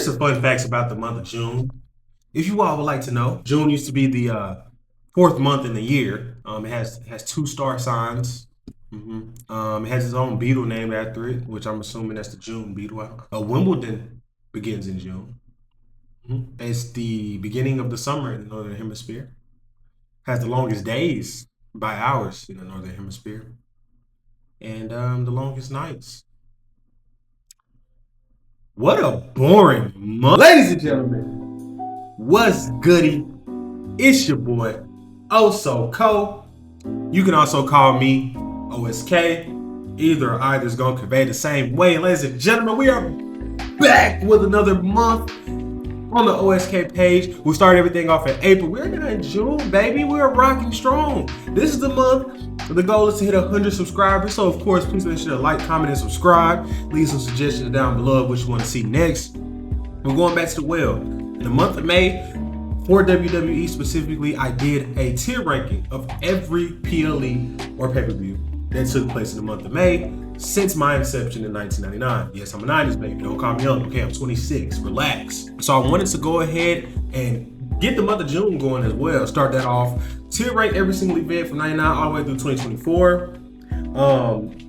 Here's some fun facts about the month of June. If you all would like to know, June used to be the fourth month in the year. It has two star signs. It has its own beetle named after it, which I'm assuming that's the June beetle. Wimbledon begins in June. It's the beginning of the summer in the northern hemisphere. Has the longest days by hours in the northern hemisphere, and the longest nights. What a boring month. Ladies and gentlemen, what's goody? It's your boy, Oso Co. You can also call me OSK. Either or either is going to convey the same way. Ladies and gentlemen, we are back with another month on the OSK page. We started everything off in April. We're now in June, baby. We're rocking strong. This is the month. The goal is to hit 100 subscribers. So, of course, please make sure to like, comment, and subscribe. Leave some suggestions down below of what you want to see next. We're going back to the well. In the month of May, for WWE specifically, I did a tier ranking of every PLE or pay-per-view that took place in the month of May since my inception in 1999. Yes, I'm a 90s baby. Don't call me young. Okay, I'm 26. Relax. So I wanted to go ahead and get the month of June going as well. Start that off. Tier rank every single event from 99 all the way through 2024.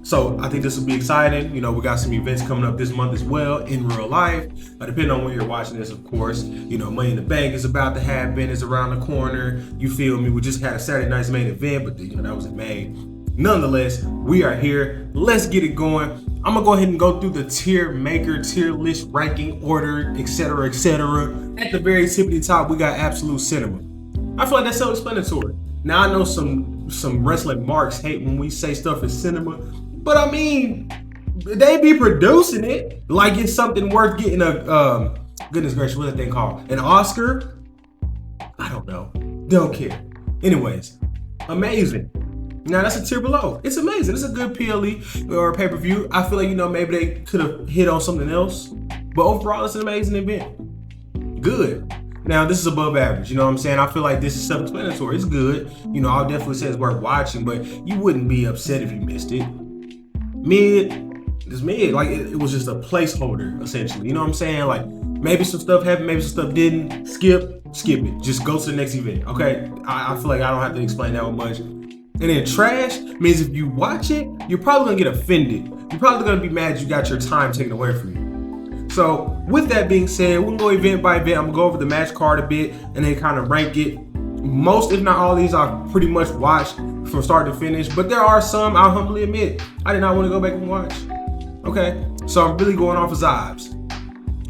So I think this will be exciting. You know, we got some events coming up this month as well in real life. Depending on when you're watching this, of course. You know, Money in the Bank is about to happen. It's around the corner. You feel me? We just had a Saturday night's main event, but that was in May. Nonetheless, we are here. Let's get it going. I'm gonna go ahead and go through the tier maker, tier list, ranking order, etc., etc. At the very tip of the top, we got Absolute Cinema. I feel like that's self-explanatory. Now I know some wrestling marks hate when we say stuff is cinema, but I mean, they be producing it like it's something worth getting a goodness gracious, what's that thing called? An Oscar? I don't know. Don't care. Anyways, amazing. Now that's a tier below. It's amazing. It's a good PLE or pay-per-view. I feel like, maybe they could have hit on something else. But overall, it's an amazing event. Good. Now, this is above average. You know what I'm saying? I feel like this is self-explanatory. It's good. I'll definitely say it's worth watching, but you wouldn't be upset if you missed it. Mid. It's mid. Like, it was just a placeholder, essentially. You know what I'm saying? Like, maybe some stuff happened, maybe some stuff didn't. Skip it. Just go to the next event, okay? I feel like I don't have to explain that one much. And then trash means if you watch it, you're probably gonna get offended. You're probably gonna be mad you got your time taken away from you. So with that being said, we'll go event by event. I'm gonna go over the match card a bit and then kind of rank it. Most, if not all these, I've pretty much watched from start to finish. But there are some, I'll humbly admit, I did not want to go back and watch. Okay, so I'm really going off of vibes.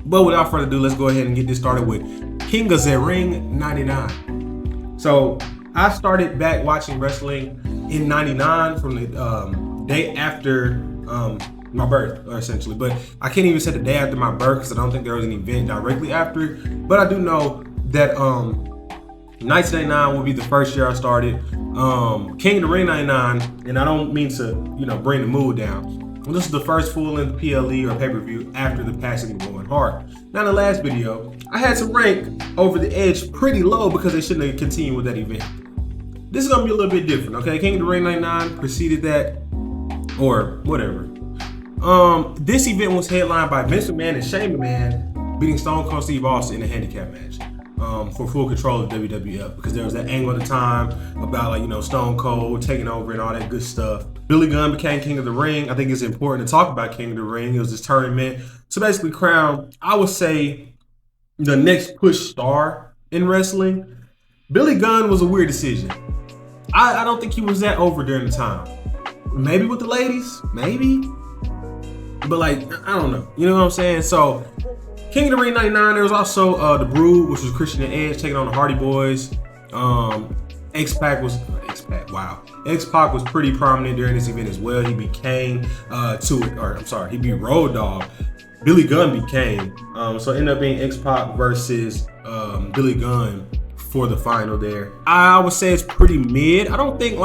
But without further ado, let's go ahead and get this started with King of the Ring 99. So I started back watching wrestling in 99 from the day after my birth, essentially. But I can't even say the day after my birth because I don't think there was an event directly after. But I do know that 1999 will be the first year I started. King of the Ring 99, and I don't mean to, bring the mood down. This is the first full-length PLE or pay-per-view after the passing of Owen Hart. Now, in the last video, I had to rank Over the Edge pretty low because they shouldn't have continued with that event. This is gonna be a little bit different, okay? King of the Ring 99 preceded that, or whatever. This event was headlined by Vince McMahon and Shane McMahon beating Stone Cold Steve Austin in a handicap match for full control of WWF because there was that angle at the time about Stone Cold taking over and all that good stuff. Billy Gunn became King of the Ring. I think it's important to talk about King of the Ring. It was this tournament to basically crown, I would say, the next push star in wrestling. Billy Gunn was a weird decision. I don't think he was that over during the time. Maybe with the ladies, maybe. But I don't know. You know what I'm saying? So, King of the Ring 99, there was also The Brood, which was Christian and Edge taking on the Hardy Boys. X-Pac was pretty prominent during this event as well. He beat Kane he beat Road Dogg. Billy Gunn beat Kane. So it ended up being X-Pac versus Billy Gunn for the final there. I would say it's pretty mid. I don't think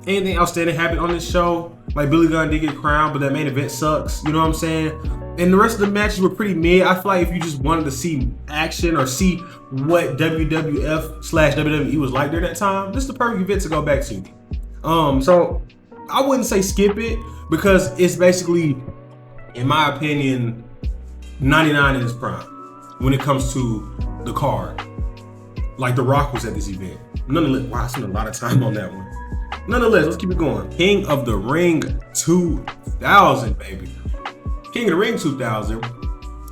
anything outstanding happened on this show. Billy Gunn did get crowned, but that main event sucks. You know what I'm saying? And the rest of the matches were pretty mid. I feel like if you just wanted to see action or see what WWF/WWE was like during that time, this is the perfect event to go back to. So I wouldn't say skip it because it's basically, in my opinion, 99 in its prime. when it comes to the card. Like The Rock was at this event. Nonetheless, wow, I spent a lot of time on that one. Nonetheless, let's keep it going. King of the Ring 2000, baby. King of the Ring 2000.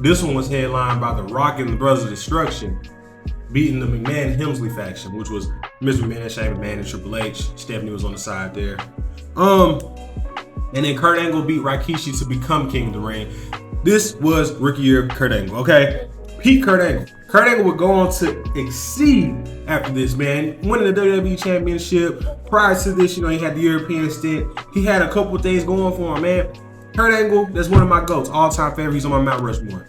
This one was headlined by The Rock and the Brothers of Destruction, beating the McMahon-Hemsley faction, which was Mr. McMahon, Shane McMahon, and Triple H. Stephanie was on the side there. And then Kurt Angle beat Rikishi to become King of the Ring. This was rookie year Kurt Angle, okay? Peak Kurt Angle. Kurt Angle would go on to exceed after this, man. Winning the WWE Championship. Prior to this, he had the European stint. He had a couple things going for him, man. Kurt Angle, that's one of my GOATs, all-time favorite. He's on my Mount Rushmore.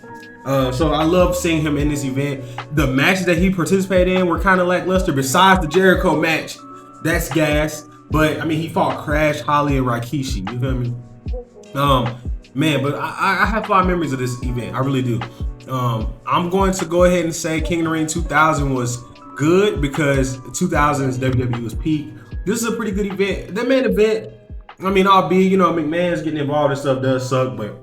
So I love seeing him in this event. The matches that he participated in were kind of lackluster. Besides the Jericho match, that's gas. But I mean, he fought Crash, Holly, and Rikishi. You feel me? Man, but I have fond memories of this event. I really do. I'm going to go ahead and say King of the Ring 2000 was good because 2000's WWE was peak. This is a pretty good event. That main event, I mean, albeit, McMahon's getting involved and stuff does suck, but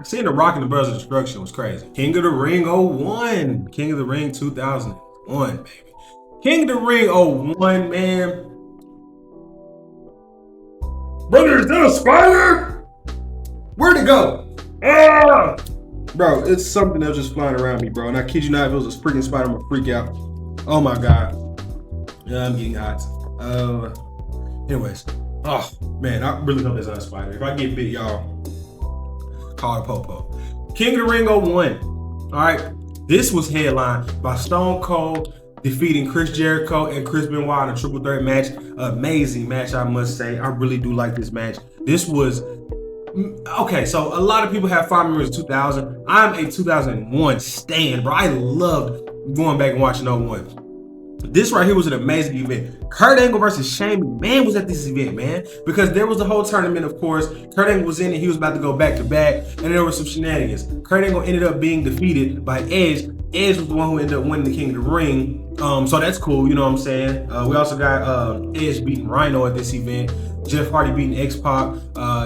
seeing The Rock and the Brothers of Destruction was crazy. King of the Ring 01. King of the Ring 2001, baby. King of the Ring 01, man. Brother, is that a spider? Where'd it go? Ah! Bro, it's something that was just flying around me, bro. And I kid you not, if it was a freaking spider, I'm gonna freak out. Oh my God. Yeah, I'm getting hot. Anyways. Oh, man, I really hope there's not a spider. If I get bit, y'all, call it Popo. King of the Ring 01. All right. This was headlined by Stone Cold defeating Chris Jericho and Chris Benoit in a triple threat match. Amazing match, I must say. I really do like this match. This was... Okay, so a lot of people have fond memories of 2000. I'm a 2001 stan, bro. I loved going back and watching 01. This right here was an amazing event. Kurt Angle versus Shane McMahon was at this event, man. Because there was the whole tournament, of course. Kurt Angle was in it. He was about to go back to back. And there were some shenanigans. Kurt Angle ended up being defeated by Edge. Edge was the one who ended up winning the King of the Ring. So that's cool, you know what I'm saying? We also got Edge beating Rhino at this event. Jeff Hardy beating X-Pac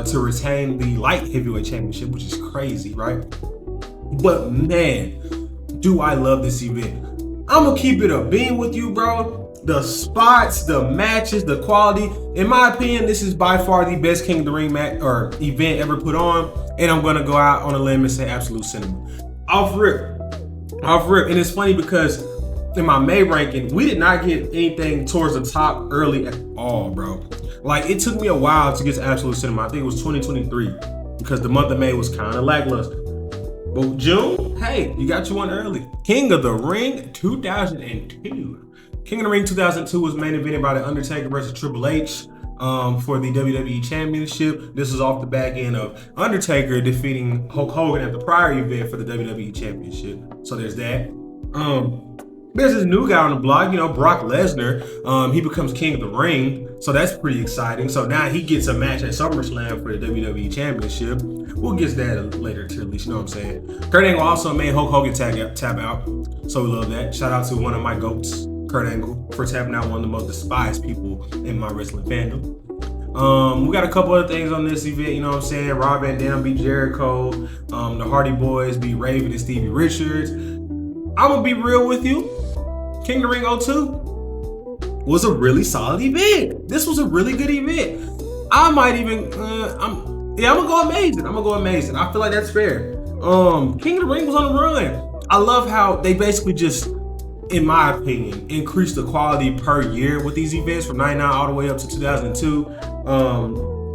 to retain the light heavyweight championship, which is crazy, right? But man, do I love this event. I'm gonna keep it a beam with you, bro. The spots, the matches, the quality. In my opinion, this is by far the best King of the Ring match or event ever put on. And I'm gonna go out on a limb and say absolute cinema. Off rip. And it's funny because in my May ranking, we did not get anything towards the top early at all, bro. Like, it took me a while to get to absolute cinema. I think it was 2023 because the month of May was kind of lackluster. But June, hey, you got you one early. King of the Ring 2002. King of the Ring 2002 was main evented by The Undertaker versus Triple H for the WWE Championship. This was off the back end of Undertaker defeating Hulk Hogan at the prior event for the WWE Championship. So there's that. There's this new guy on the block, Brock Lesnar. He becomes King of the Ring, so that's pretty exciting. So now he gets a match at SummerSlam for the WWE Championship. We'll get to that later, too, at least, you know what I'm saying? Kurt Angle also made Hulk Hogan tap out, so we love that. Shout out to one of my GOATs, Kurt Angle, for tapping out one of the most despised people in my wrestling fandom. We got a couple other things on this event, you know what I'm saying? Rob Van Dam beat Jericho. The Hardy Boys beat Raven and Stevie Richards. I'm gonna be real with you. King of the Ring 02 was a really solid event. This was a really good event. I might even, I'm gonna go amazing. I feel like that's fair. King of the Ring was on the run. I love how they basically just, in my opinion, increased the quality per year with these events from 99 all the way up to 2002.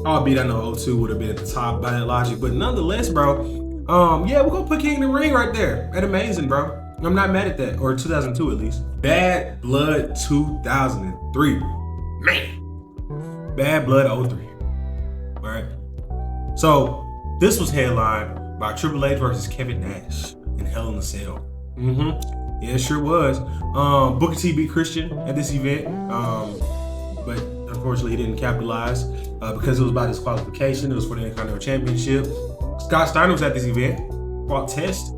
Albeit I know 02 would have been at the top by that logic, but nonetheless, bro, yeah, we're gonna put King of the Ring right there at amazing, bro. I'm not mad at that, or 2002 at least. Bad Blood 2003. Man. Bad Blood 03. All right. So this was headlined by Triple H versus Kevin Nash in Hell in a Cell. Yeah, it sure was. Booker T beat Christian at this event, but unfortunately he didn't capitalize because it was by disqualification. It was for the Intercontinental Championship. Scott Steiner was at this event, fought Test.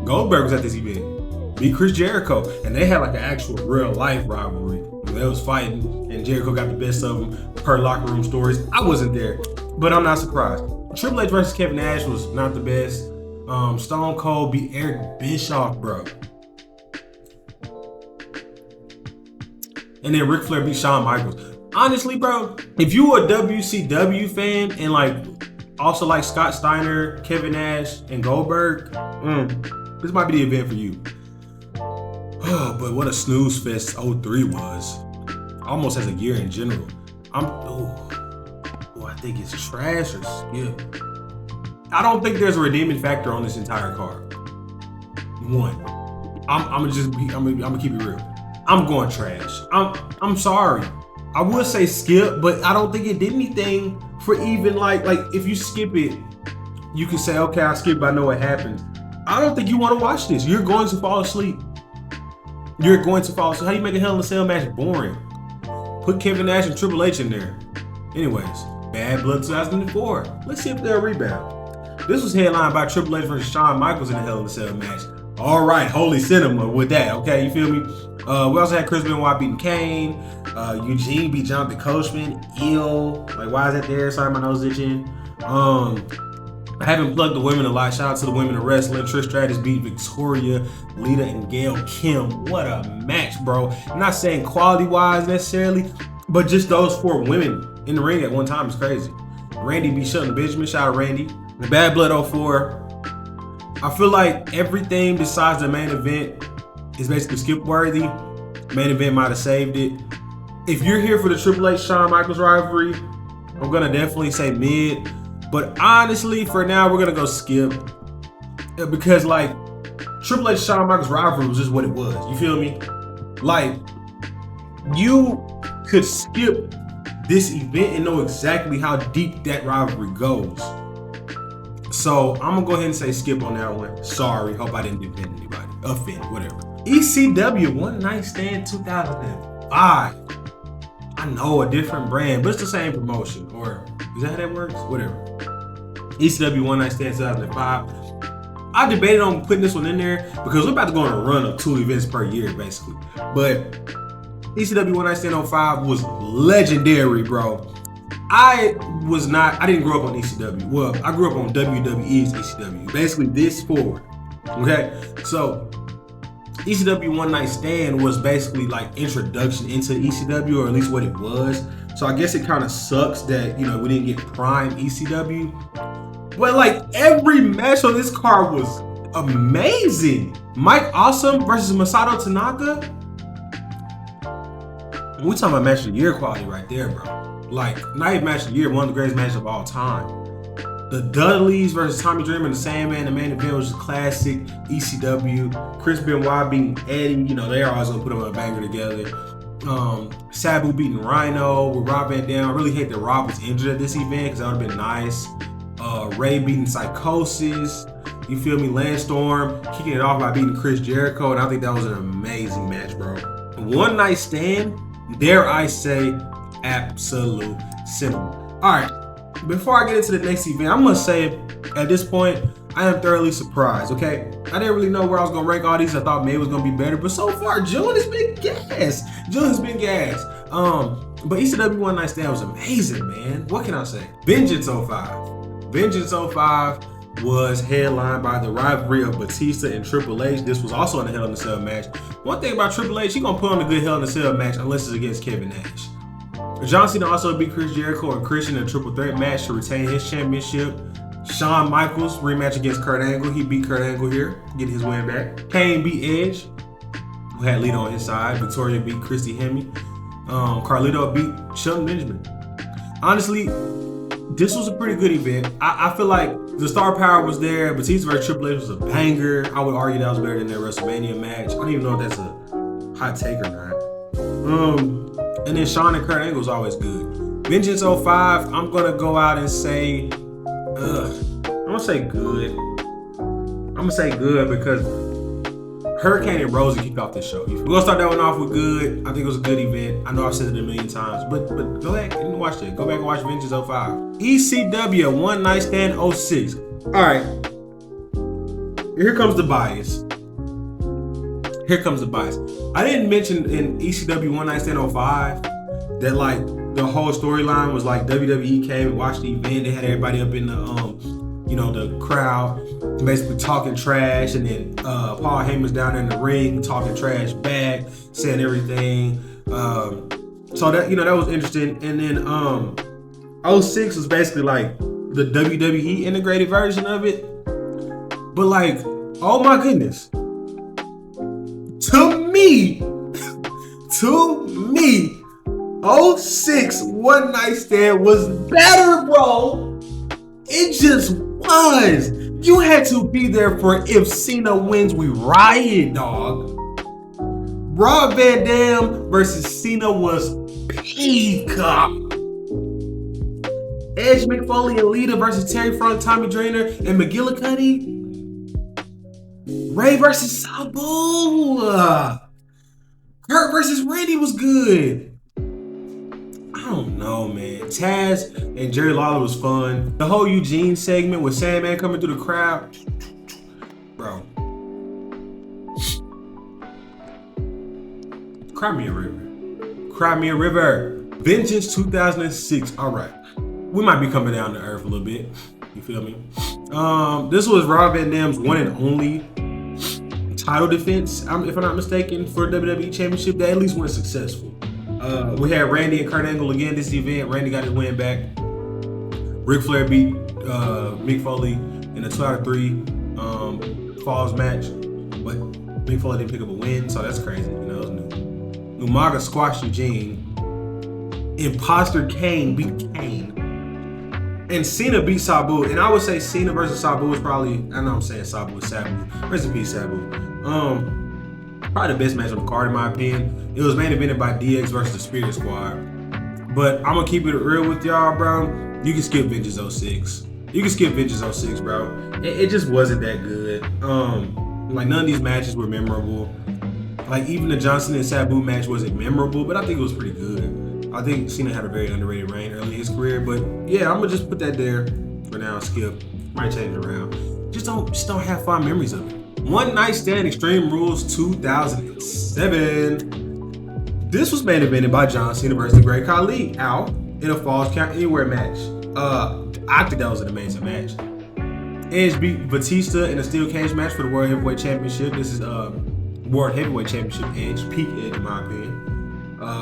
Goldberg was at this event, beat Chris Jericho, and they had like an actual real life rivalry. They was fighting, and Jericho got the best of them per locker room stories. I wasn't there, but I'm not surprised. Triple H versus Kevin Nash was not the best. Stone Cold beat Eric Bischoff, bro. And then Ric Flair beat Shawn Michaels. Honestly, bro, if you a WCW fan and like also like Scott Steiner, Kevin Nash, and Goldberg, this might be the event for you. Oh, but what a snooze fest 03 was. Almost as a year in general. I think it's trash or skip. I don't think there's a redeeming factor on this entire card. One, I'm gonna keep it real. I'm going trash. I'm sorry. I would say skip, but I don't think it did anything for even like if you skip it, you can say, okay, I skip, but I know what happens. I don't think you want to watch this. You're going to fall asleep. You're going to fall asleep. How do you make a Hell in a Cell match boring? Put Kevin Nash and Triple H in there. Anyways, Bad Blood 2004. Let's see if they'll rebound. This was headlined by Triple H versus Shawn Michaels in the Hell in a Cell match. All right, holy cinema with that. Okay, you feel me? We also had Chris Benoit beating Kane. Eugene beat Jonathan Coachman. Ill. Like, why is that there? Sorry, my nose itching. I haven't plugged the women a lot. Shout out to the women of wrestling. Trish Stratus beat Victoria, Lita, and Gail Kim. What a match, bro. I'm not saying quality-wise necessarily, but just those 4 women in the ring at one time is crazy. Randy beat Shelton Benjamin. Shout out Randy. The Bad Blood 04. I feel like everything besides the main event is basically skip-worthy. Main event might have saved it. If you're here for the Triple H Shawn Michaels rivalry, I'm gonna definitely say mid. But honestly, for now, we're gonna go skip. Because like Triple H Shawn Michaels rivalry was just what it was. You feel me? Like, you could skip this event and know exactly how deep that rivalry goes. So I'm gonna go ahead and say skip on that one. Sorry, hope I didn't offend anybody. Whatever. ECW One Night Stand 2005. I know, a different brand, but it's the same promotion. Or is that how that works? Whatever. ECW One Night Stand 2005. I debated on putting this one in there because we're about to go on a run of 2 events per year, basically. But ECW One Night Stand 05 was legendary, bro. I didn't grow up on ECW. Well, I grew up on WWE's ECW. Basically this forward. Okay? So ECW One Night Stand was basically like introduction into ECW, or at least what it was. So I guess it kind of sucks that, we didn't get prime ECW. But like every match on this card was amazing. Mike Awesome versus Masato Tanaka. We're talking about match of the year quality right there, bro. Like, not even match of the year, one of the greatest matches of all time. The Dudleys versus Tommy Dreamer and the Sandman, the main event was just classic ECW. Chris Benoit beating Eddie, they're always gonna put them on a banger together. Sabu beating Rhino with Rob Van Dam. I really hate that Rob was injured at this event because that would have been nice. Ray beating Psychosis. You feel me? Landstorm kicking it off by beating Chris Jericho, and I think that was an amazing match, bro. One Night Stand, dare I say, absolute cinema. All right, before I get into the next event, I'm gonna say at this point I am thoroughly surprised. Okay, I didn't really know where I was gonna rank all these. I thought May was gonna be better, but so far June has been gas. But ECW One Night Stand was amazing, man. What can I say? Vengeance 05. Vengeance 05 was headlined by the rivalry of Batista and Triple H. This was also in the Hell in a Cell match. One thing about Triple H, he gonna put on a good Hell in a Cell match unless it's against Kevin Nash. John Cena also beat Chris Jericho and Christian in a triple threat match to retain his championship. Shawn Michaels rematch against Kurt Angle. He beat Kurt Angle here, getting his win back. Kane beat Edge, who had Lita on his side. Victoria beat Christy Hemme. Carlito beat Shelton Benjamin. Honestly, this was a pretty good event. I feel like the star power was there. Batista vs. Triple H was a banger. I would argue that was better than their WrestleMania match. I don't even know if that's a hot take or not. And then Shawn and Kurt Angle was always good. Vengeance 05, I'm gonna go out and say, I'm gonna say good. I'm gonna say good because Hurricane and Rosie kicked off this show. We're gonna start that one off with good. I think it was a good event. I know I've said it a million times, but go back and watch it. Go back and watch Vengeance 05. ECW One Night Stand 06. All right, here comes the bias. Here comes the bias. I didn't mention in ECW One Night Stand 05 that like the whole storyline was like WWE came and watched the event. They had everybody up in the you know, the crowd basically talking trash, and then Paul Heyman's down in the ring talking trash back, saying everything. So that, you know, that was interesting. And then 06 was basically like the WWE integrated version of it. But like, oh my goodness. To me, 06 One Night Stand was better, bro. It just was. You had to be there for if Cena wins, we riot, dog. Rob Van Dam versus Cena was peacock. Edge, Mick Foley, and Lita versus Terry Funk, Tommy Dreamer, and McGillicuddy. Ray versus Sabu. Kurt versus Randy was good. I don't know, man. Taz and Jerry Lawler was fun. The whole Eugene segment with Sandman coming through the crowd. Bro. Cry me a river. Cry me a river. Vengeance 2006. All right. We might be coming down to earth a little bit. You feel me? This was Rob Van Dam's one and only title defense, if I'm not mistaken, for WWE Championship that at least went successful. We had Randy and Kurt Angle again this event. Randy got his win back. Ric Flair beat Mick Foley in a 2 out of 3 falls match, but Mick Foley didn't pick up a win, so that's crazy. You know, it was new. Umaga squashed Eugene. Imposter Kane beat Kane. And Cena beat Sabu. And I would say Cena versus Sabu is probably, I know I'm saying Sabu is Sabu. Rest in peace, Sabu. Probably the best match on the card in my opinion. It was main evented by DX versus the Spirit Squad. But I'm gonna keep it real with y'all, bro. You can skip Vengeance 06. You can skip Vengeance 06, bro. It just wasn't that good. Like none of these matches were memorable. Like even the Johnson and Sabu match wasn't memorable, but I think it was pretty good. I think Cena had a very underrated reign early in his career, but yeah, I'm gonna just put that there for now. Skip, might change it around. Just don't have fond memories of it. One Night Stand Extreme Rules 2007. This was main evented by John Cena versus the Great Khali out in a Falls Count Anywhere match. I think that was an amazing match. Edge beat Batista in a steel cage match for the World Heavyweight Championship. This is World Heavyweight Championship Edge, peak Edge in my opinion.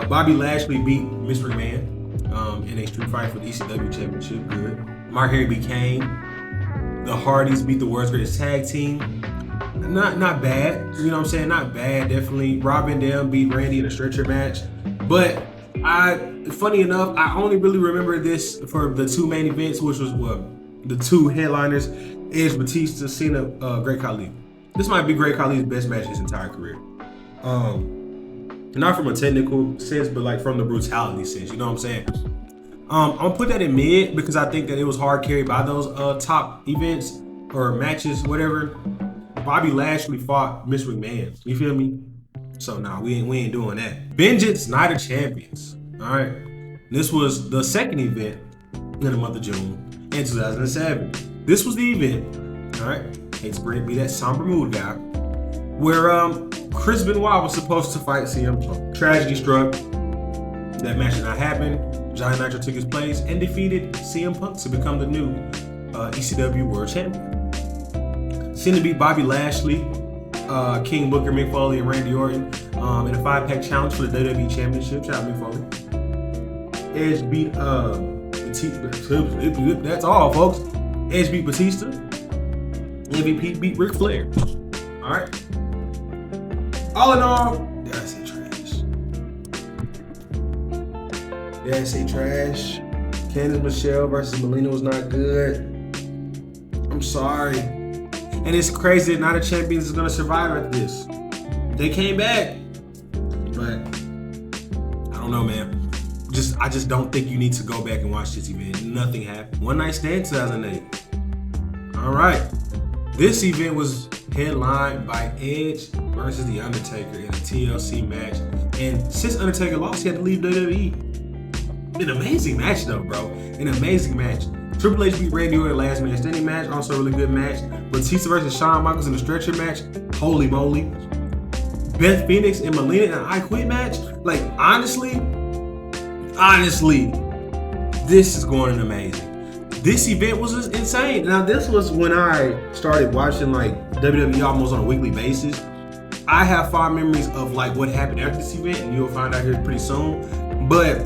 Bobby Lashley beat Mr. McMahon in a street fight for the ECW Championship. Good. Mark Henry beat Kane. The Hardys beat the World's Greatest Tag Team. Not bad. You know what I'm saying? Not bad, definitely. Rob Van Dam beat Randy in a stretcher match. But funny enough, I only really remember this for the 2 main events, which was the 2 headliners, Edge, Batista, Cena, Great Khali. This might be Great Khali's best match his entire career. Not from a technical sense, but like from the brutality sense. You know what I'm saying? I'm gonna put that in mid because I think that it was hard carried by those top events or matches, whatever. Bobby Lashley fought Mr. McMahon. You feel me? So nah, we ain't doing that. Vengeance Night of Champions. All right. This was the second event in the month of June in 2007. This was the event. All right. Hate to be that somber mood guy. Where Chris Benoit was supposed to fight CM Punk. Tragedy struck. That match did not happen. Johnny Nitro took his place and defeated CM Punk to become the new ECW World Champion. Cena beat Bobby Lashley, King Booker, Mick Foley, and Randy Orton in a 5-pack challenge for the WWE Championship. Shout out Mick Foley. Edge beat that's all, folks. Edge beat Batista. MVP beat Ric Flair. All right. All in all, did I say trash? Did I say trash? Candice Michelle versus Melina was not good. I'm sorry. And it's crazy that Night of Champions is gonna survive at this. They came back, but I don't know, man. I just don't think you need to go back and watch this event. Nothing happened. One Night Stand 2008. All right. This event was headlined by Edge versus The Undertaker in a TLC match. And since Undertaker lost, he had to leave WWE. An amazing match though, bro. An amazing match. Triple H beat Randy Orton last man standing match. Also a really good match. Batista versus Shawn Michaels in a stretcher match. Holy moly. Beth Phoenix and Melina in an I Quit match. Like, honestly, this is going amazing. This event was just insane. Now, this was when I started watching like WWE almost on a weekly basis. I have fond memories of like what happened after this event, and you'll find out here pretty soon. But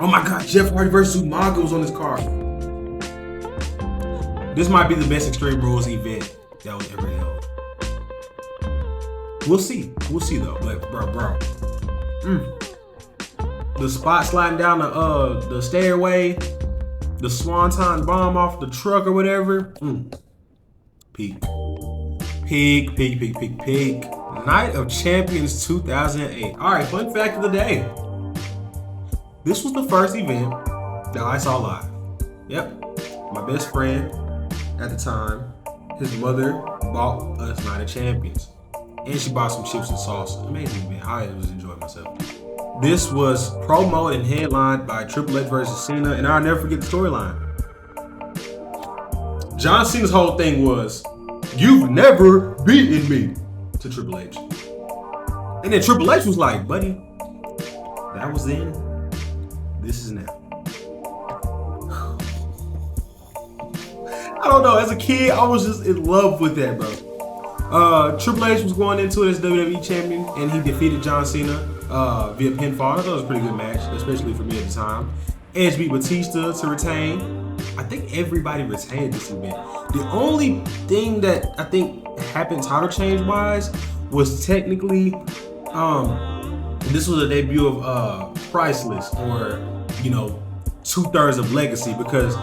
oh my God, Jeff Hardy versus Umaga was on this card. This might be the best Extreme Rules event that was ever held. We'll see though. But bro. The spot sliding down the stairway, the swanton bomb off the truck or whatever. Peak. Night of Champions 2008. All right, fun fact of the day. This was the first event that I saw live. Yep, my best friend at the time, his mother bought us Night of Champions. And she bought some chips and salsa. Amazing event. I was enjoying myself. This was promoted and headlined by Triple H versus Cena, and I'll never forget the storyline. John Cena's whole thing was, "You've never beaten me," to Triple H. And then Triple H was like, "Buddy, that was then, this is now." I don't know, as a kid, I was just in love with that, bro. Triple H was going into it as WWE champion, and he defeated John Cena via pinfall. I thought it was a pretty good match, especially for me at the time. Edge beat Batista to retain. I think everybody retained this event. The only thing that I think happened title change wise was technically, this was a debut of Priceless, or 2/3 of Legacy, because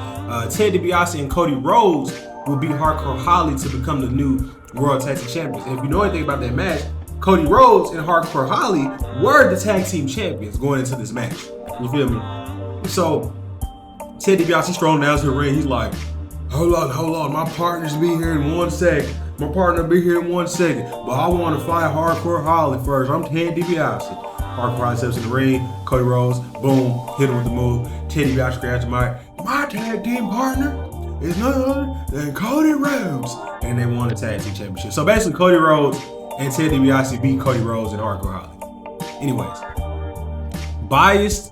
Ted DiBiase and Cody Rhodes will beat Hardcore Holly to become the new World Tag Team Champions. And if you know anything about that match, Cody Rhodes and Hardcore Holly were the tag team champions going into this match. You feel me? So Ted DiBiase strolling down to the ring. He's like, hold on, my partner's be here in 1 second. But I want to fight Hardcore Holly first. I'm Ted DiBiase. Hardcore Holly steps in the ring. Cody Rhodes, boom, hit him with the move. Ted DiBiase grabs the mic. My tag team partner is none other than Cody Rhodes. And they won the tag team championship. So basically, Cody Rhodes and Ted DiBiase beat Cody Rhodes and Hardcore Holly. Anyways, biased,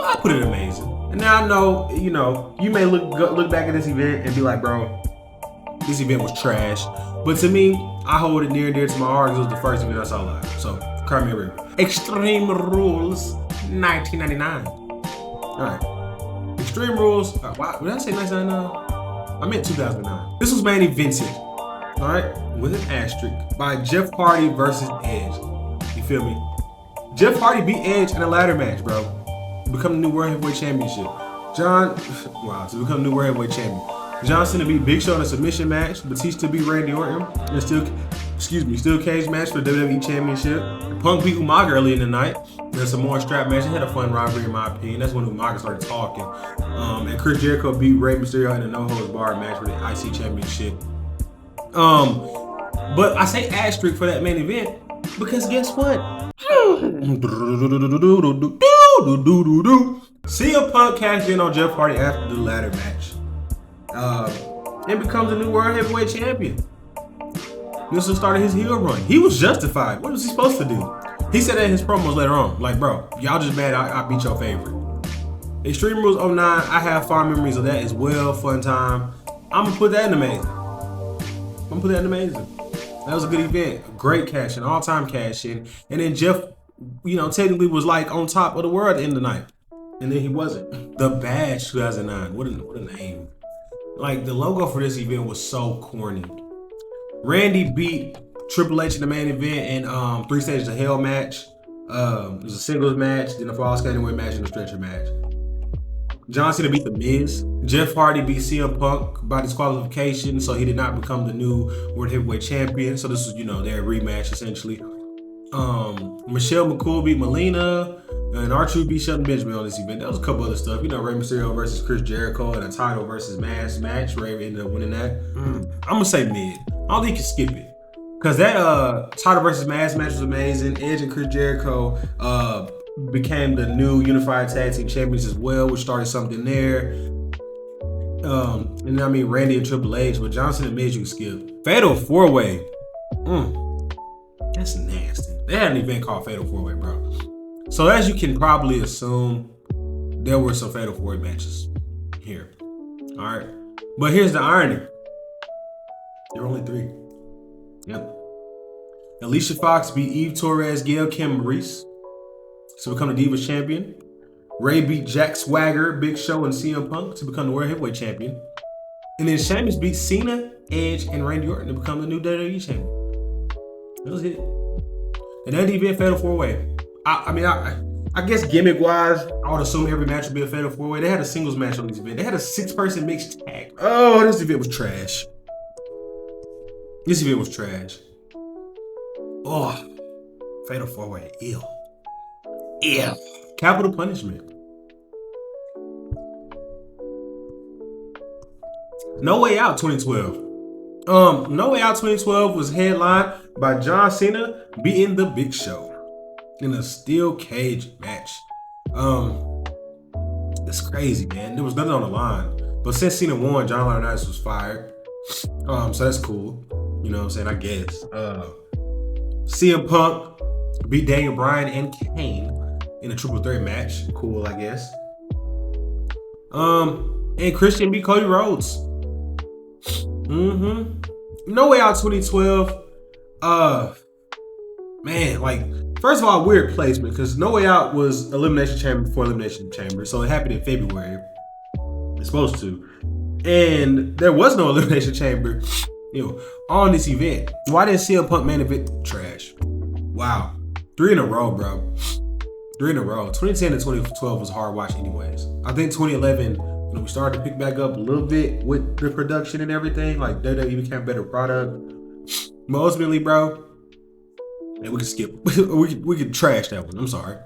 I put it amazing. And now I know, you may look back at this event and be like, bro, this event was trash. But to me, I hold it near and dear to my heart because it was the first event I saw live. So, Carmen River. Extreme Rules 1999. Alright. Extreme Rules, wow, did I say 1999? I meant 2009. This was main evented, alright, with an asterisk, by Jeff Hardy versus Edge. You feel me? Jeff Hardy beat Edge in a ladder match, bro. To become the new World Heavyweight Championship. To become the new World Heavyweight Champion. John Cena beat Big Show in a submission match. Batista beat Randy Orton in a steel cage match for the WWE Championship. Punk beat Umaga early in the night. There's some more strap match. It had a fun rivalry in my opinion. That's when Umaga started talking. And Chris Jericho beat Rey Mysterio in a no-holds-barred match for the IC Championship. But I say asterisk for that main event because guess what? CM Punk cashed in on Jeff Hardy after the ladder match. And becomes the new World Heavyweight Champion. This was the start of his heel run. He was justified. What was he supposed to do? He said that in his promos later on. Like, bro, y'all just mad I beat your favorite. Extreme Rules 09, I have fond memories of that as well. Fun time. I'm going to put that in amazing. That was a good event. Great cash in, all-time cash in. And then Jeff, technically was like on top of the world at the end of the night. And then he wasn't. The Bash 2009. What a name. Like, the logo for this event was so corny. Randy beat Triple H in the main event in 3 Stages of Hell match. It was a singles match, then a fall skating away match, and a stretcher match. John Cena beat The Miz. Jeff Hardy beat CM Punk by disqualification, so he did not become the new World Heavyweight Champion. So this was, their rematch essentially. Michelle McCool beat Melina, and R-Truth beat Shelton Benjamin on this event. That was a couple other stuff. Rey Mysterio versus Chris Jericho in a title versus mask match. Rey ended up winning that. I'm gonna say mid. I don't think you can skip it. Cause that title versus mask match was amazing. Edge and Chris Jericho became the new unified tag team champions as well, which started something there. And Randy and Triple H, but Johnson and Miz you can skip. Fatal 4-Way. That's nasty. They had an event called Fatal 4-Way, bro. So as you can probably assume, there were some Fatal 4-Way matches here. All right. But here's the irony. There were only 3. Yep. Alicia Fox beat Eve Torres, Gail Kim Maurice to become the Divas champion. Ray beat Jack Swagger, Big Show, and CM Punk to become the World Heavyweight champion. And then Sheamus beat Cena, Edge, and Randy Orton to become the new WWE champion. That was it. And that event fatal 4-way. I guess gimmick-wise, I would assume every match would be a fatal 4-way. They had a singles match on this event. They had a 6-person mixed tag. Oh, this event was trash. This event was trash. Oh, fatal 4-way. Ew. Ew. Capital punishment. No Way Out 2012. No Way Out 2012 was headlined by John Cena beating The Big Show in a steel cage match. It's crazy, man. There was nothing on the line. But since Cena won, John Laurinaitis was fired. So that's cool. You know what I'm saying? I guess. CM Punk beat Daniel Bryan and Kane in a triple threat match. Cool, I guess. And Christian beat Cody Rhodes. No Way Out 2012. Man, like, first of all, weird placement because No Way Out was Elimination Chamber before Elimination Chamber, so it happened in February. It's supposed to, and there was no Elimination Chamber, on this event. Why didn't CM Punk main event? Trash. Wow, 3 in a row, bro. 3 in a row. 2010 and 2012 was a hard watch, anyways. I think 2011. We started to pick back up a little bit with the production and everything. Like, WWE became a better product. But ultimately, bro, and we can skip. we can trash that one. I'm sorry.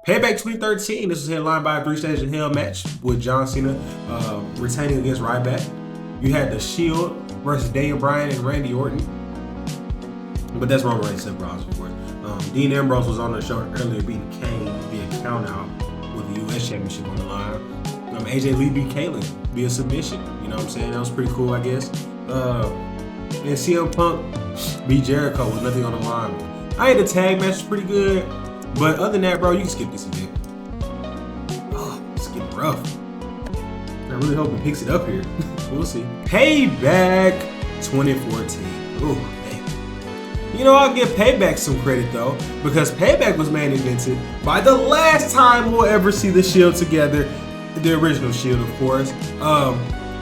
Payback 2013. This was headlined by a 3-stage in Hell match with John Cena retaining against Ryback. You had The Shield versus Daniel Bryan and Randy Orton. But that's Roman Reigns and Seth Rollins, of course. Dean Ambrose was on the show earlier beating Kane via countout with the U.S. Championship on the line. AJ Lee beat Kaylee via submission. You know what I'm saying? That was pretty cool, I guess. And CM Punk beat Jericho with nothing on the line. I had the tag match was pretty good, but other than that, bro, you can skip this event. Oh, it's getting rough. I really hope it picks it up here. We'll see. Payback 2014. Ooh, man. I'll give Payback some credit though, because Payback was main evented by the last time we'll ever see the Shield together. The original Shield, of course.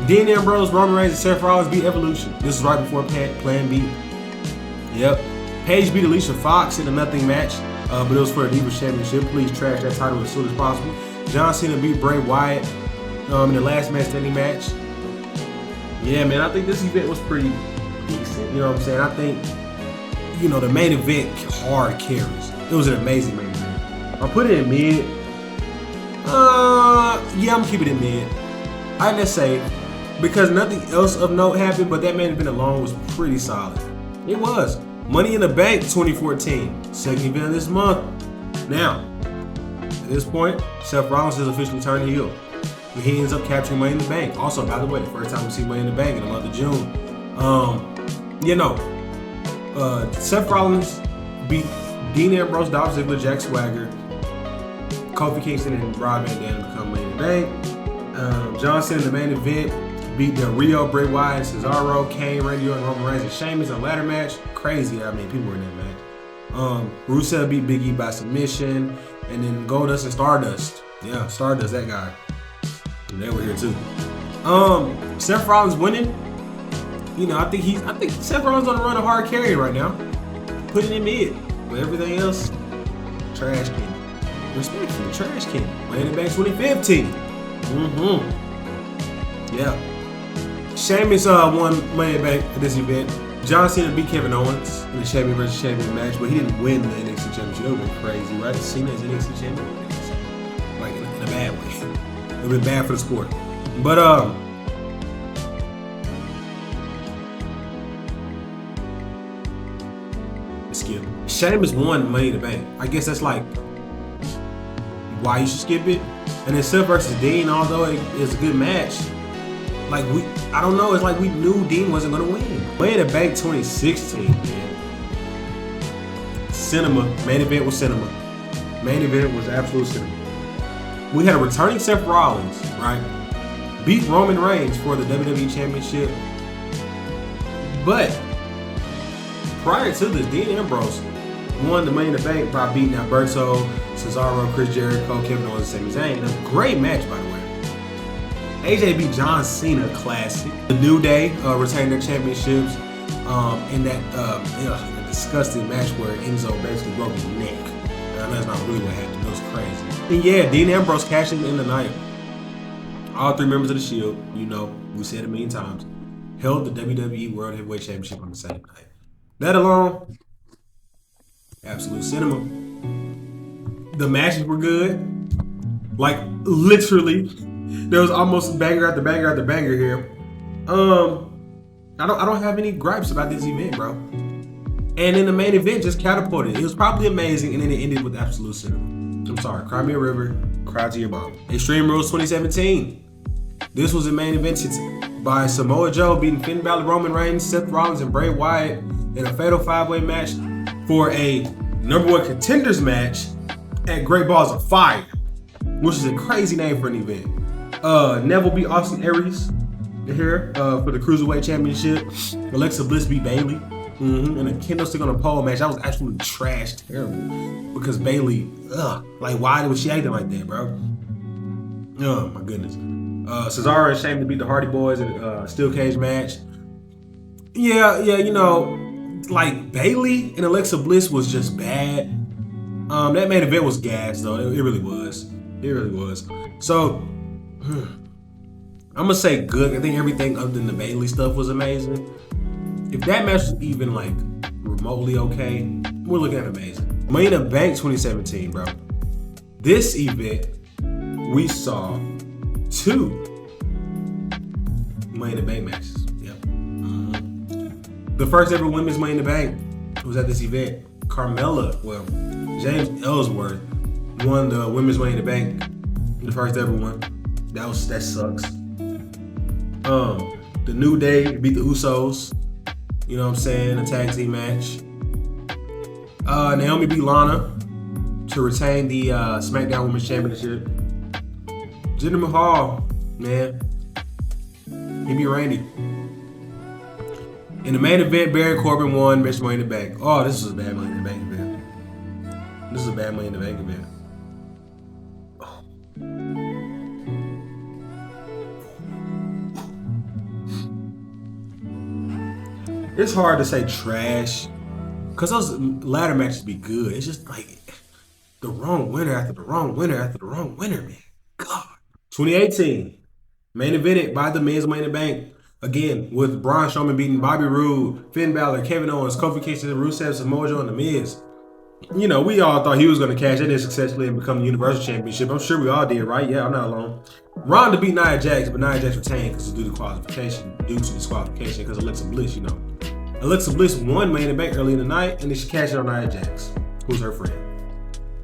Dean Ambrose, Roman Reigns, and Seth Rollins beat Evolution. This is right before Plan B. Yep. Paige beat Alicia Fox in a nothing match, but it was for the Divas Championship. Please trash that title as soon as possible. John Cena beat Bray Wyatt in the last man standing match. Yeah, man, I think this event was pretty decent. You know what I'm saying? I think, the main event hard carries. It was an amazing main event. I'll put it in mid. Yeah, I'm gonna keep it in mid. I didn't say because nothing else of note happened, but that main event alone was pretty solid. It was. Money in the Bank 2014, second event of this month. Now, at this point, Seth Rollins has officially turned heel. He ends up capturing Money in the Bank. Also, by the way, the first time we see Money in the Bank in the month of June. Seth Rollins beat Dean Ambrose, Dolph Ziggler, Jack Swagger, Kofi Kingston, and Rob Van Dam to become Money in the Bank. John Cena in the main event beat Del Rio, Bray Wyatt, Cesaro, Kane, Randy Orton, Roman Reigns, and Sheamus in a ladder match. Crazy, people were in that match. Rusev beat Big E by submission, and then Goldust and Stardust. Yeah, Stardust, that guy. And they were here too. Seth Rollins winning. I think Seth Rollins on the run of hard carry right now. Put it in mid. But everything else, trash can. Respectfully, trash can. Money in the Bank 2015. Yeah. Sheamus won Money in the Bank at this event. John Cena beat Kevin Owens in the champion versus champion match, but he didn't win the NXT championship. That would have been crazy, right? Cena is NXT champion. Like in a bad way. It would have been bad for the sport. But skip. Sheamus won Money in the Bank. I guess that's like why you should skip it. And then Seth versus Dean, although it is a good match, I don't know, it's like we knew Dean wasn't gonna win. Money in the Bank 2016, man. Cinema. Main event was cinema. Main event was absolute cinema. We had a returning Seth Rollins, right? beat Roman Reigns for the WWE Championship. But prior to this, Dean Ambrose won the Money in the Bank by beating Alberto, Cesaro, Chris Jericho, Kevin Owens, and Sami Zayn. A great match, by the way. AJ beat John Cena, classic. The New Day retained their championships in that disgusting match where Enzo basically broke his neck. That's not really what happened. It was crazy. And yeah, Dean Ambrose cashing in the night. All three members of the Shield, you know, we said it a million times, held the WWE World Heavyweight Championship on the same night. That alone, absolute cinema. The matches were good. Like, literally, there was almost banger after banger after banger here. I don't have any gripes about this event, bro. And then the main event just catapulted. It was probably amazing, and then it ended with absolute cinema. I'm sorry, cry me a river, cry to your mom. Extreme Rules 2017. This was a main event by Samoa Joe beating Finn Balor, Roman Reigns, Seth Rollins, and Bray Wyatt in a fatal 5-way match for a #1 contenders match at Great Balls of Fire, which is a crazy name for an event. Neville beat Austin Aries here for the Cruiserweight Championship. Alexa Bliss beat Bayley. And a kendo stick on a pole match. That was absolutely trash, terrible. Because Bayley, like, why was she acting like that, bro? Oh my goodness. Cesaro and Shane to beat the Hardy Boys in a steel cage match. Yeah, you know, like, Bayley and Alexa Bliss was just bad. That main event was gas, though. It really was. It really was. So, I'm gonna say good. I think everything other than the Bayley stuff was amazing. If that match was even like remotely okay, we're looking at amazing. Money in the Bank 2017, bro. This event, we saw 2 Money in the Bank matches. Yep. The first ever women's Money in the Bank was at this event. James Ellsworth won the women's Money in the Bank, the first ever one. That sucks. The New Day beat the Usos. You know what I'm saying? A tag team match. Naomi beat Lana to retain the SmackDown Women's Championship. Jinder Mahal, man, he beat Randy. In the main event, Baron Corbin won Mr. Money in the Bank. Oh, this is a bad Money in the Bank event. This is a bad Money in the Bank event. It's hard to say trash because those ladder matches be good. It's just like the wrong winner after the wrong winner after the wrong winner, man. God. 2018, main evented by the men's Money in the Bank. Again, with Braun Strowman beating Bobby Roode, Finn Balor, Kevin Owens, Kofi Kingston, Rusev, Samoa Joe, and The Miz. You know, we all thought he was going to cash that in successfully and become the Universal Championship. I'm sure we all did, right? Yeah, I'm not alone. Ronda beat Nia Jax, but Nia Jax retained because due to disqualification because Alexa Bliss, you know. Alexa Bliss won Money in the Bank early in the night, and then she cashed in on Nia Jax, who's her friend.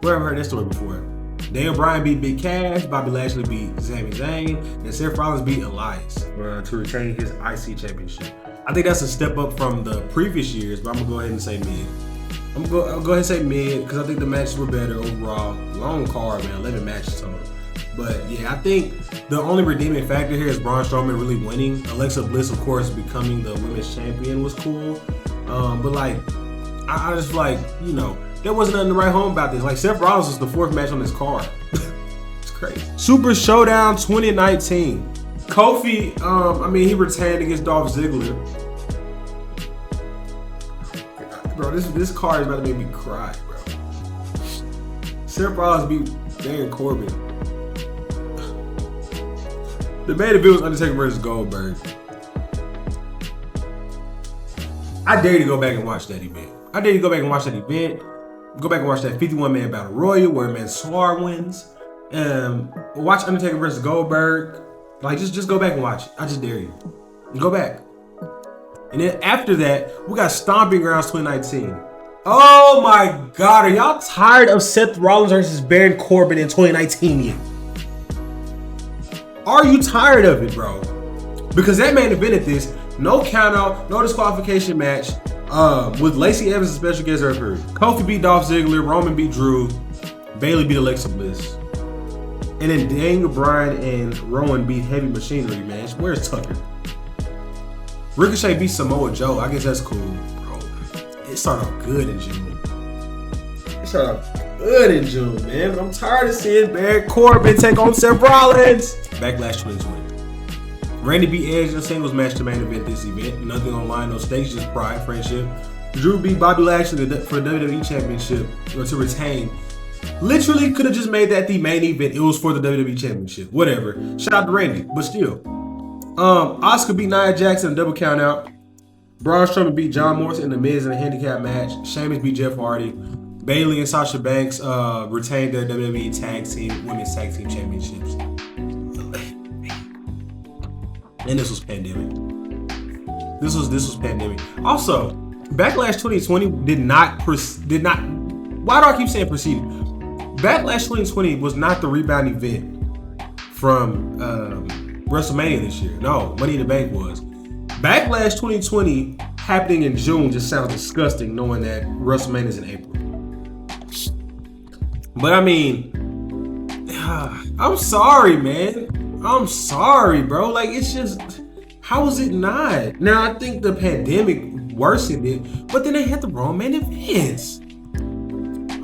We haven't heard that story before. Daniel Bryan beat Big Cash, Bobby Lashley beat Sami Zayn, and Seth Rollins beat Elias to retain his IC championship. I think that's a step up from the previous years, but I'm going to go ahead and say mid. I'll go ahead and say mid because I think the matches were better overall. Long card, man, 11 matches total. But yeah, I think the only redeeming factor here is Braun Strowman really winning. Alexa Bliss, of course, becoming the women's champion was cool. But like, I just like, you know, there wasn't nothing to write home about this. Like, Seth Rollins was the 4th match on this card. It's crazy. Super Showdown 2019. Kofi, he retained against Dolph Ziggler. Bro, this card is about to make me cry, bro. Seth Rollins beat Baron Corbin. The main event was Undertaker versus Goldberg. I dare you to go back and watch that event. Go back and watch that 51-man battle royal where Mansoor wins. Watch Undertaker versus Goldberg. Like, just go back and watch it. I just dare you. Go back. And then after that, we got Stomping Grounds 2019. Oh my God, are y'all tired of Seth Rollins versus Baron Corbin in 2019 yet? Are you tired of it, bro? Because that main event at this, no count out, no disqualification match, with Lacey Evans as special guest referee. Kofi beat Dolph Ziggler, Roman beat Drew, Bayley beat Alexa Bliss. And then Daniel Bryan and Rowan beat Heavy Machinery, man. Where's Tucker? Ricochet beat Samoa Joe. I guess that's cool, bro. It started off good in June. Man. But I'm tired of seeing Baron Corbin take on Seth Rollins. Backlash 2020. Randy beat Edge in a singles match to main event this event. Nothing online, no stakes, just pride, friendship. Drew beat Bobby Lashley for the WWE Championship to retain. Literally could have just made that the main event. It was for the WWE Championship. Whatever. Shout out to Randy, but still. Oscar beat Nia Jax in a double count out. Braun Strowman beat John Morrison in the Miz in a handicap match. Sheamus beat Jeff Hardy. Bayley and Sasha Banks retained their WWE Women's Tag Team Championships. And this was pandemic. This was pandemic. Also, Backlash 2020 did not. Why do I keep saying proceeded? Backlash 2020 was not the rebound event from WrestleMania this year. No, Money in the Bank was. Backlash 2020 happening in June just sounds disgusting, knowing that WrestleMania is in April. But I mean, I'm sorry, man. I'm sorry, bro. Like, it's just, how is it not? Now, I think the pandemic worsened it, but then they had the wrong main events.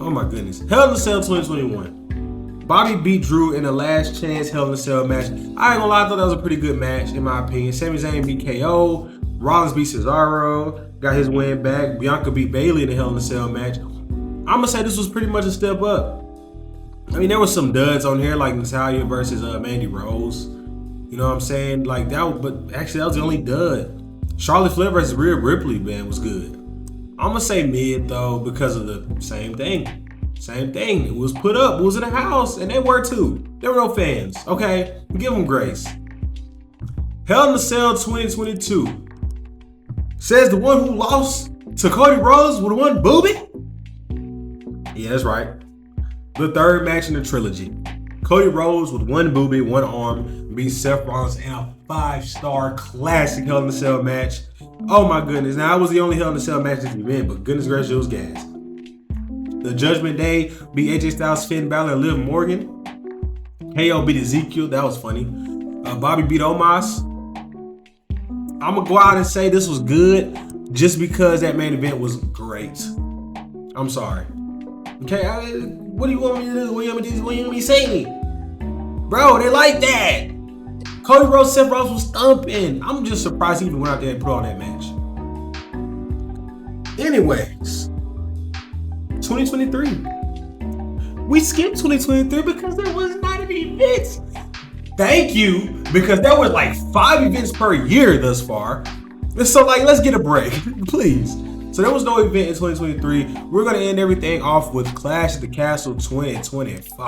Oh my goodness. Hell in a Cell 2021. Bobby beat Drew in a last chance Hell in a Cell match. I ain't gonna lie, I thought that was a pretty good match, in my opinion. Sami Zayn beat KO. Rollins beat Cesaro. Got his win back. Bianca beat Bayley in the Hell in a Cell match. I'm gonna say this was pretty much a step up. I mean, there was some duds on here, like Natalya versus Mandy Rose. You know what I'm saying? Like that, but actually that was the only dud. Charlotte Flair versus Rhea Ripley, man, was good. I'm gonna say mid though because of the same thing. It was put up. It was in a house, and they were too. There were no fans. Okay, give them grace. Hell in a Cell 2022 says the one who lost to Cody Rhodes with one booby. Yeah, that's right. The third match in the trilogy. Cody Rhodes with one booby, one arm, beat Seth Rollins in a 5-star classic Hell in a Cell match. Oh my goodness. Now, I was the only Hell in a Cell match this event, but goodness gracious, it was gas. The Judgment Day beat AJ Styles, Finn Balor, and Liv Morgan. KO beat Ezekiel. That was funny. Bobby beat Omos. I'm going to go out and say this was good just because that main event was great. I'm sorry. Okay, what do you want me to do? What do you want me to say? Bro, they like that. Cody Rhodes, Seth Rollins was thumping. I'm just surprised he even went out there and put on that match. Anyways, 2023. We skipped 2023 because there was not any events. Thank you, because there was like 5 events per year thus far. So like, let's get a break, please. So there was no event in 2023. We're gonna end everything off with Clash at the Castle 2024.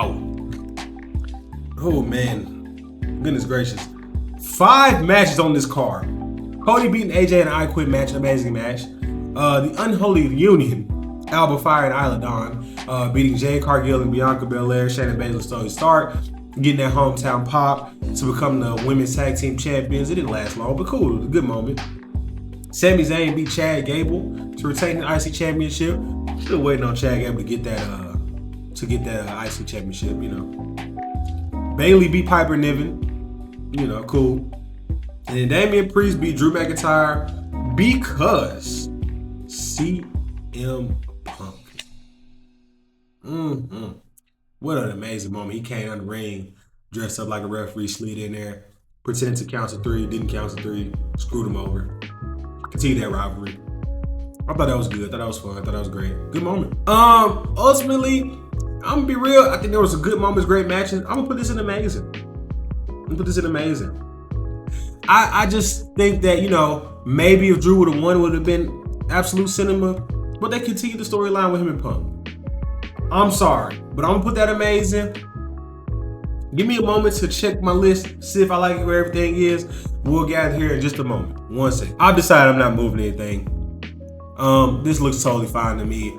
Oh man, goodness gracious. 5 matches on this card. Cody beating AJ in an I Quit match, amazing match. The Unholy Union, Alba Fire and Isla Dawn, beating Jade Cargill and Bianca Belair, Shannon Baszler, Tony Stark, getting that hometown pop to become the women's tag team champions. It didn't last long, but cool, it was a good moment. Sami Zayn beat Chad Gable to retain the IC championship. Still waiting on Chad Gable to get that IC championship, you know. Bayley beat Piper Niven, you know, cool. And then Damian Priest beat Drew McIntyre because CM Punk. What an amazing moment. He came on the ring, dressed up like a referee, slid in there, pretended to count to 3, didn't count to 3, screwed him over. Continue that rivalry. I thought that was good. I thought that was fun. I thought that was great. Good moment. Ultimately, I'm gonna be real. I think there was some good moments, great matches. I'm gonna put this in amazing. I just think that, you know, maybe if Drew would have won, it would have been absolute cinema. But they continued the storyline with him and Punk. I'm sorry, but I'm gonna put that amazing. Give me a moment to check my list, see if I like where everything is. We'll gather here in just a moment. One second. I've decided I'm not moving anything. This looks totally fine to me.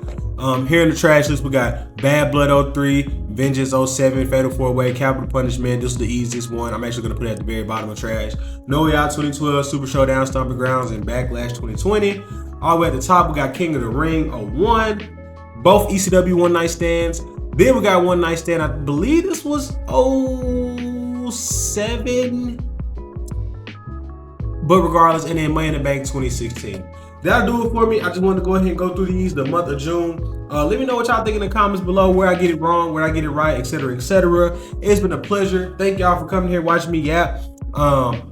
Here in the trash list, we got Bad Blood 03, Vengeance 07, Fatal 4-Way, Capital Punishment. This is the easiest one. I'm actually going to put it at the very bottom of trash. No Way Out 2012, Super Showdown, Stomping Grounds, and Backlash 2020. All the way at the top, we got King of the Ring 01. Both ECW One Night Stands. Then we got One Night Stand. I believe this was 07. But regardless, and then Money in the Bank 2016. That'll do it for me. I just wanted to go ahead and go through these the month of June. Let me know what y'all think in the comments below, where I get it wrong, where I get it right, etc., etc. It's been a pleasure. Thank y'all for coming here, watching me yap.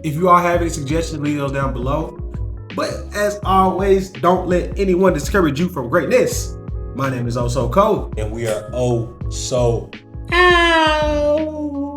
If you all have any suggestions, leave those down below. But as always, don't let anyone discourage you from greatness. My name is Oh So Cole, and we are Oh So Out.